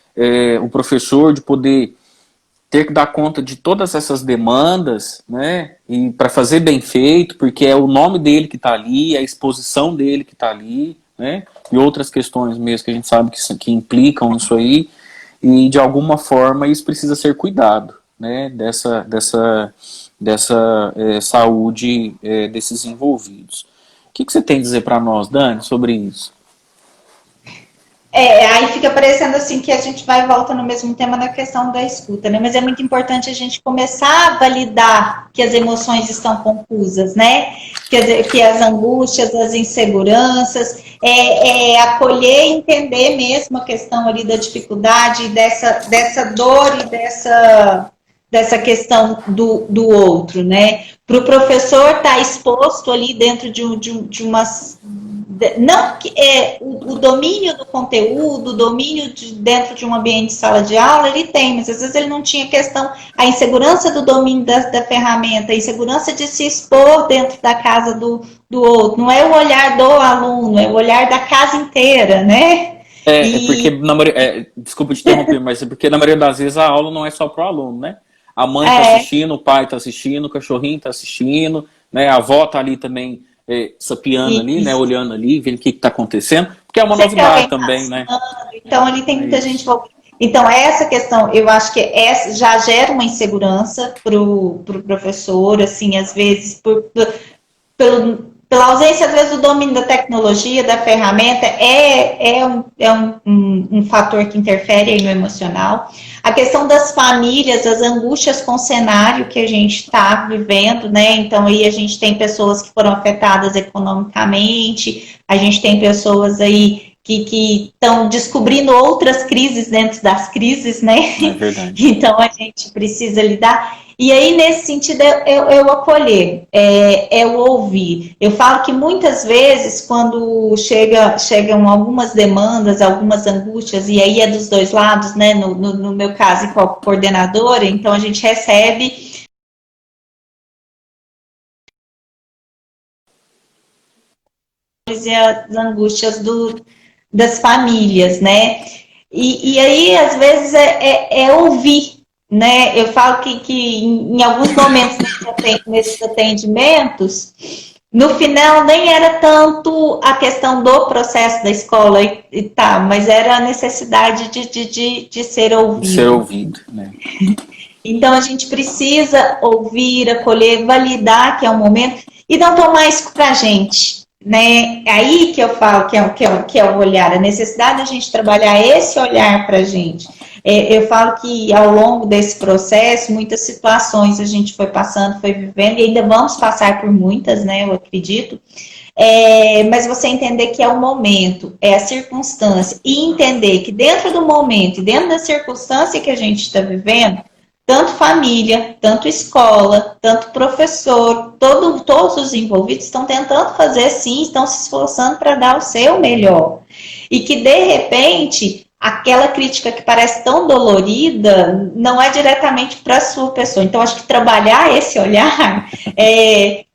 O professor de poder ter que dar conta de todas essas demandas, né? E para fazer bem feito, porque é o nome dele que está ali, é a exposição dele que está ali, né? E outras questões mesmo que a gente sabe que implicam nisso aí, e de alguma forma isso precisa ser cuidado, né? Dessa saúde desses envolvidos. O que você tem a dizer para nós, Dani, sobre isso? Aí fica parecendo assim que a gente vai e volta no mesmo tema na questão da escuta, né? Mas é muito importante a gente começar a validar que as emoções estão confusas, né? Que as angústias, as inseguranças, acolher e entender mesmo a questão ali da dificuldade, dessa dor e dessa questão do outro, né? Para o professor estar exposto ali dentro de umas... Não o domínio do conteúdo, o domínio dentro de um ambiente de sala de aula, ele tem, mas às vezes ele não tinha questão, a insegurança do domínio da ferramenta, a insegurança de se expor dentro da casa do outro. Não é o olhar do aluno, é o olhar da casa inteira, né? Porque, desculpa te interromper, mas é porque na maioria das vezes a aula não é só para o aluno, né? A mãe está assistindo, o pai está assistindo, o cachorrinho está assistindo, né? A avó está ali também sapiando ali, né? Olhando ali, vendo o que está acontecendo, porque é uma novidade também, né? Então ali tem muita gente envolvida. Então essa questão, eu acho que essa já gera uma insegurança para o professor, assim, às vezes pela ausência, às vezes, do domínio da tecnologia, da ferramenta, um fator que interfere aí no emocional. A questão das famílias, as angústias com o cenário que a gente está vivendo, né? Então, aí a gente tem pessoas que foram afetadas economicamente, a gente tem pessoas aí que estão descobrindo outras crises dentro das crises, né? É verdade. Então, a gente precisa lidar. E aí, nesse sentido, eu acolher, eu ouvir. Eu falo que muitas vezes, quando chegam algumas demandas, algumas angústias, e aí é dos dois lados, né? No meu caso, como coordenadora, então a gente recebe as angústias das famílias, né? E aí, às vezes, é ouvir. Né? Eu falo que em alguns momentos nesses atendimentos, no final nem era tanto a questão do processo da escola e tá, mas era a necessidade de ser ouvido. De ser ouvido, né? Então a gente precisa ouvir, acolher, validar que é o momento e não tomar isso pra gente. né? É aí que eu falo que é o olhar, a necessidade da gente trabalhar esse olhar para a gente. Eu falo que ao longo desse processo, muitas situações a gente foi passando, foi vivendo, e ainda vamos passar por muitas, né? Eu acredito. Mas você entender que é o momento, é a circunstância, e entender que dentro do momento e dentro da circunstância que a gente está vivendo, tanto família, tanto escola, tanto professor, todos os envolvidos estão tentando fazer sim, estão se esforçando para dar o seu melhor. E que, de repente, aquela crítica que parece tão dolorida não é diretamente para a sua pessoa. Então, acho que trabalhar esse olhar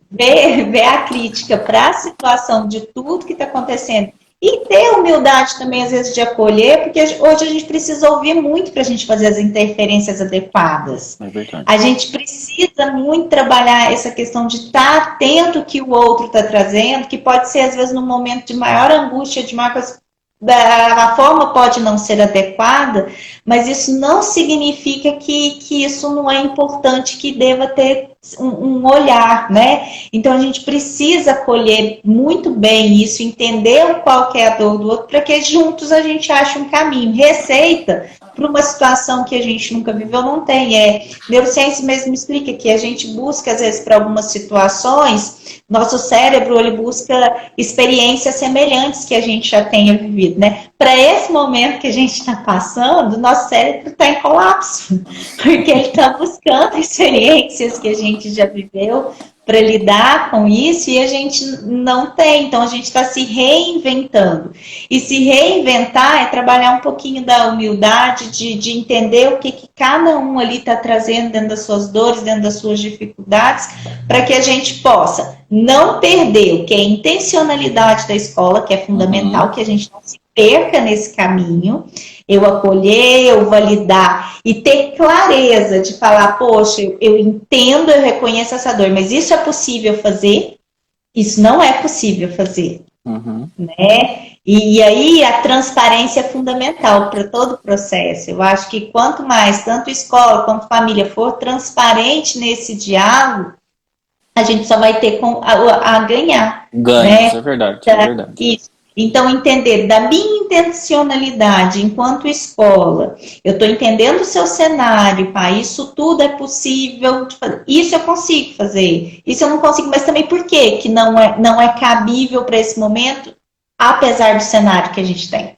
ver a crítica para a situação de tudo que está acontecendo e ter humildade também, às vezes, de acolher, porque hoje a gente precisa ouvir muito para a gente fazer as interferências adequadas. É verdade. A gente precisa muito trabalhar essa questão de estar atento ao que o outro está trazendo, que pode ser, às vezes, num momento de maior angústia, de maior coisa, a forma pode não ser adequada, mas isso não significa que isso não é importante, que deva ter um olhar, né? Então a gente precisa acolher muito bem isso, entender qual que é a dor do outro, para que juntos a gente ache um caminho. Receita para uma situação que a gente nunca viveu não tem. Neurociência mesmo explica que a gente busca, às vezes, para algumas situações, nosso cérebro ele busca experiências semelhantes que a gente já tenha vivido, né? Para esse momento que a gente está passando, nosso cérebro está em colapso, porque ele está buscando experiências que a gente já viveu para lidar com isso e a gente não tem, então a gente está se reinventando. E se reinventar é trabalhar um pouquinho da humildade, de entender o que cada um ali está trazendo dentro das suas dores, dentro das suas dificuldades, para que a gente possa não perder o que é a intencionalidade da escola, que é fundamental, que a gente não se perca nesse caminho, eu acolher, eu validar e ter clareza de falar, poxa, eu entendo, eu reconheço essa dor, mas isso é possível fazer? Isso não é possível fazer, né? E aí a transparência é fundamental para todo o processo. Eu acho que quanto mais, tanto escola quanto família, for transparente nesse diálogo, a gente só vai ter a ganhar. Ganha, né? Isso é verdade, isso é verdade. Isso. Então, entender da minha intencionalidade enquanto escola, eu estou entendendo o seu cenário, pá, isso tudo é possível, isso eu consigo fazer, isso eu não consigo, mas também por quê que não é cabível para esse momento, apesar do cenário que a gente tem,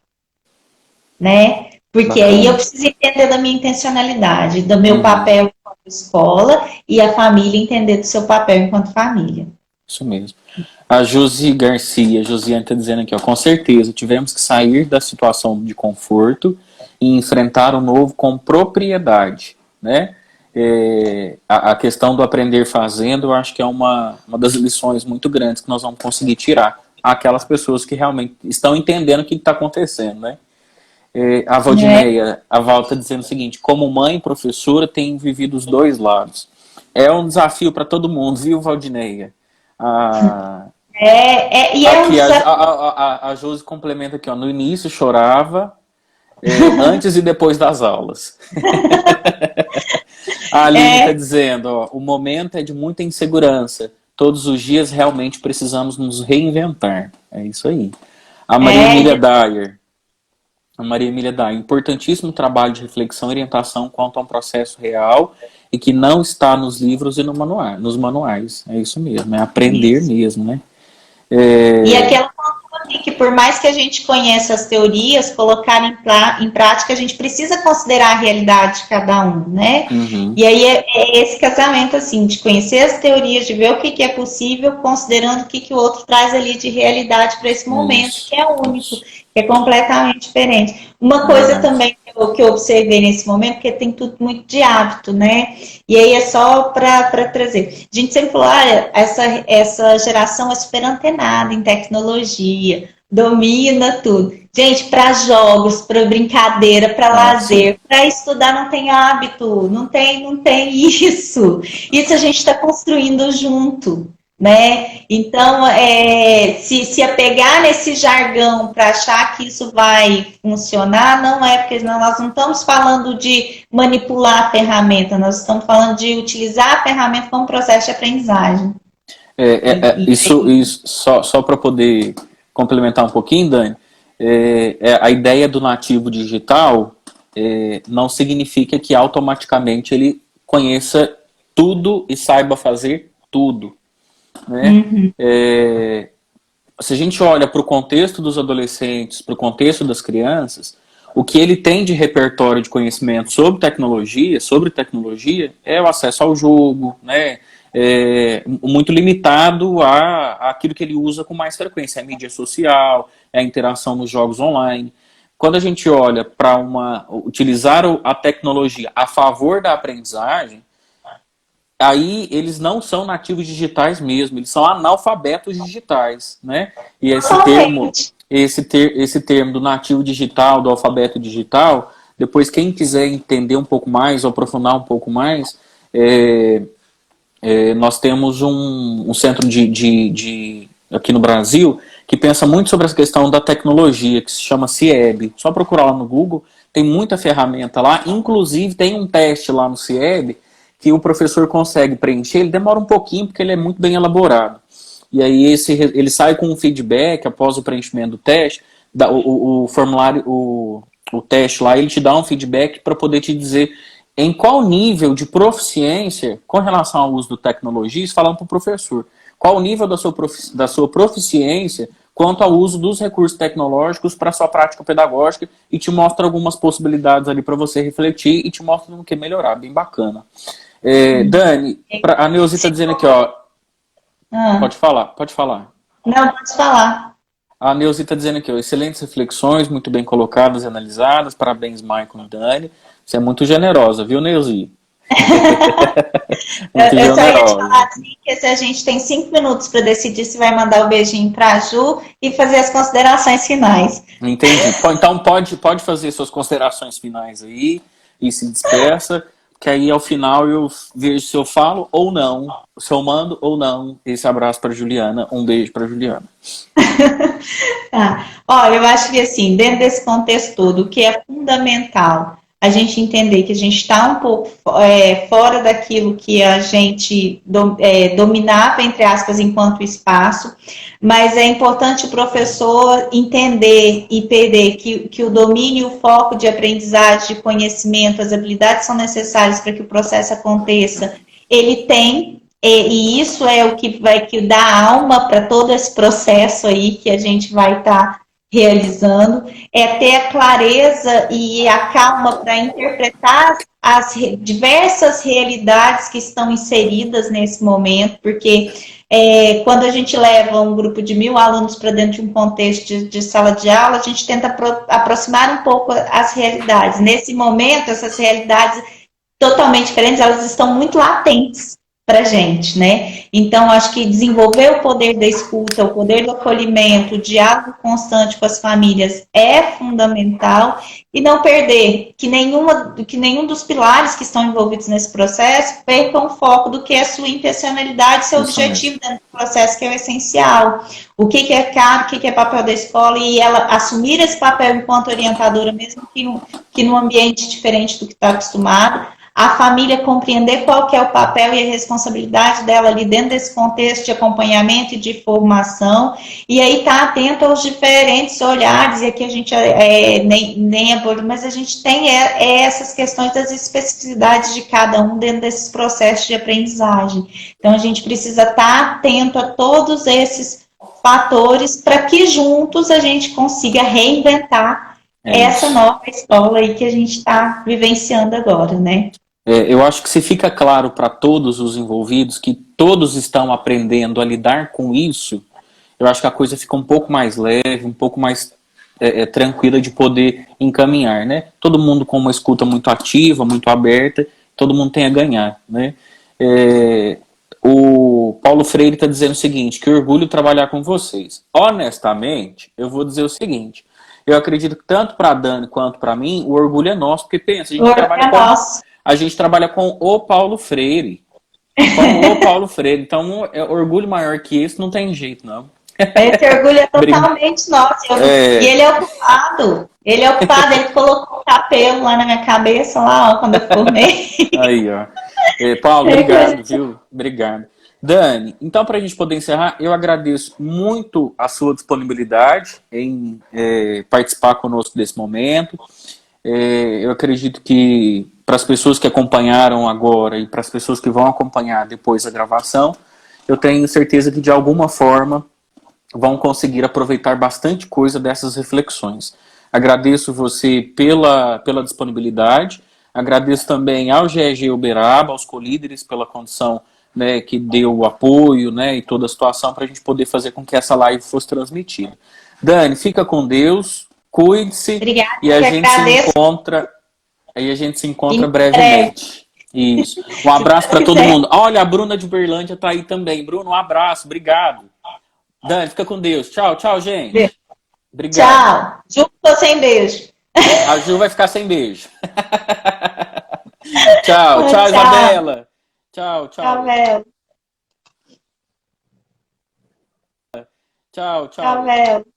né? Porque aí eu preciso entender da minha intencionalidade, do meu papel enquanto escola e a família entender do seu papel enquanto família. Isso mesmo. A Josi Garcia, Josiane está dizendo aqui, ó, com certeza, tivemos que sair da situação de conforto e enfrentar o novo com propriedade, né? A questão do aprender fazendo, eu acho que é uma das lições muito grandes que nós vamos conseguir tirar aquelas pessoas que realmente estão entendendo o que está acontecendo, né? A Valdineia, a Val está dizendo o seguinte, como mãe e professora, tenho vivido os dois lados. É um desafio para todo mundo, viu, Valdineia? Aqui, a Josi complementa aqui, ó, no início chorava, antes e depois das aulas. A Aline está dizendo, ó, o momento é de muita insegurança, todos os dias realmente precisamos nos reinventar. É isso aí. A Maria Emília Dyer, importantíssimo trabalho de reflexão e orientação quanto a um processo real e que não está nos livros e nos manuais. É isso mesmo, é aprender mesmo, né? E aquela que por mais que a gente conheça as teorias, colocar em prática, a gente precisa considerar a realidade de cada um, né? E aí é esse casamento, assim, de conhecer as teorias, de ver o que é possível, considerando o que o outro traz ali de realidade para esse momento, que é único, que é completamente diferente. Uma coisa também que eu observei nesse momento, porque tem tudo muito de hábito, né? E aí é só para trazer. A gente sempre falou, essa geração é super antenada em tecnologia, domina tudo. Gente, para jogos, para brincadeira, para lazer, para estudar não tem hábito, não tem isso. Isso a gente está construindo junto, né? Então, se apegar nesse jargão para achar que isso vai funcionar, não é, porque nós não estamos falando de manipular a ferramenta, nós estamos falando de utilizar a ferramenta como processo de aprendizagem. Isso só para poder complementar um pouquinho, Dani, a ideia do nativo digital não significa que automaticamente ele conheça tudo e saiba fazer tudo, né? Uhum. Se a gente olha para o contexto dos adolescentes, para o contexto das crianças, o que ele tem de repertório de conhecimento sobre tecnologia é o acesso ao jogo, né? Muito limitado àquilo que ele usa com mais frequência, a mídia social, a interação nos jogos online. Quando a gente olha para utilizar a tecnologia a favor da aprendizagem, aí eles não são nativos digitais mesmo, eles são analfabetos digitais, né? E esse termo do nativo digital, do alfabeto digital, depois quem quiser entender um pouco mais, ou aprofundar um pouco mais, nós temos um centro aqui no Brasil que pensa muito sobre essa questão da tecnologia, que se chama CIEB. Só procurar lá no Google, tem muita ferramenta lá, inclusive tem um teste lá no CIEB que o professor consegue preencher, ele demora um pouquinho porque ele é muito bem elaborado. E aí ele sai com um feedback após o preenchimento do teste, o formulário, o teste lá, ele te dá um feedback para poder te dizer em qual nível de proficiência com relação ao uso da tecnologia, isso falando para o professor, qual o nível da sua proficiência quanto ao uso dos recursos tecnológicos para a sua prática pedagógica e te mostra algumas possibilidades ali para você refletir e te mostra no que melhorar, bem bacana. Dani, a Neuzi está dizendo aqui, ó. Pode falar. Não, pode falar. A Neuzi está dizendo aqui, ó, excelentes reflexões, muito bem colocadas e analisadas. Parabéns, Michael e Dani. Você é muito generosa, viu, Neuzi? Eu só ia te falar assim, que se a gente tem 5 minutos para decidir se vai mandar o beijinho para a Ju e fazer as considerações finais. Entendi. Então pode fazer suas considerações finais aí e se despeça. Que aí ao final eu vejo se eu falo ou não, se eu mando ou não esse abraço para Juliana, um beijo para Juliana. Tá. Olha, eu acho que assim, dentro desse contexto todo, o que é fundamental a gente entender que a gente está um pouco fora daquilo que a gente dominava, entre aspas, enquanto espaço, mas é importante o professor entender e perder que o domínio, o foco de aprendizagem, de conhecimento, as habilidades são necessárias para que o processo aconteça. Ele tem, e isso é o que vai dar alma para todo esse processo aí que a gente vai estar realizando, é ter a clareza e a calma para interpretar as diversas realidades que estão inseridas nesse momento, porque quando a gente leva um grupo de 1000 alunos para dentro de um contexto de sala de aula, a gente tenta aproximar um pouco as realidades. Nesse momento, essas realidades totalmente diferentes, elas estão muito latentes para a gente, né? Então, acho que desenvolver o poder da escuta, o poder do acolhimento, o diálogo constante com as famílias é fundamental e não perder que nenhum dos pilares que estão envolvidos nesse processo percam o foco do que é sua intencionalidade, seu objetivo dentro do processo, que é o essencial. O que é caro, o que é papel da escola e ela assumir esse papel enquanto orientadora, mesmo que num ambiente diferente do que está acostumado. A família compreender qual que é o papel e a responsabilidade dela ali dentro desse contexto de acompanhamento e de formação, e aí tá atento aos diferentes olhares, e aqui a gente nem aborda, mas a gente tem essas questões das especificidades de cada um dentro desses processos de aprendizagem. Então a gente precisa estar atento a todos esses fatores para que juntos a gente consiga reinventar essa nova escola aí que a gente está vivenciando agora, né? Eu acho que se fica claro para todos os envolvidos que todos estão aprendendo a lidar com isso, eu acho que a coisa fica um pouco mais leve, um pouco mais tranquila de poder encaminhar, né? Todo mundo com uma escuta muito ativa, muito aberta, todo mundo tem a ganhar, né? O Paulo Freire está dizendo o seguinte, que orgulho trabalhar com vocês. Honestamente, eu vou dizer o seguinte, eu acredito que tanto para a Dani quanto para mim, o orgulho é nosso, porque pensa, a gente trabalha com o Paulo Freire. Com o Paulo Freire. Então, orgulho maior que esse não tem jeito, não. Esse orgulho é totalmente nosso. E ele é ocupado. Ele colocou o cabelo lá na minha cabeça, lá, ó, quando eu formei. Aí, ó. Paulo, obrigado, viu? Obrigado. Dani, então para a gente poder encerrar, eu agradeço muito a sua disponibilidade em participar conosco desse momento. Eu acredito que para as pessoas que acompanharam agora e para as pessoas que vão acompanhar depois a gravação, eu tenho certeza que de alguma forma vão conseguir aproveitar bastante coisa dessas reflexões. Agradeço você pela disponibilidade, agradeço também ao GEG Uberaba, aos colíderes pela condição, né, que deu o apoio, né, e toda a situação para a gente poder fazer com que essa live fosse transmitida. Dani, fica com Deus, cuide-se Obrigada, e eu que agradeço. a gente se encontra Em breve. brevemente. Isso. Um Se abraço Deus para todo quiser. mundo. Olha, a Bruna de Berlândia está aí também. Bruno, um abraço, obrigado. Dani, fica com Deus. Tchau, tchau, gente. Obrigado. Tchau. Junto ou sem beijo. A Ju vai ficar sem beijo. Tchau, tchau, Tchau. Isabela. Tchau, Tchau, tchau. Bel. Tchau, Tchau, tchau. Bel.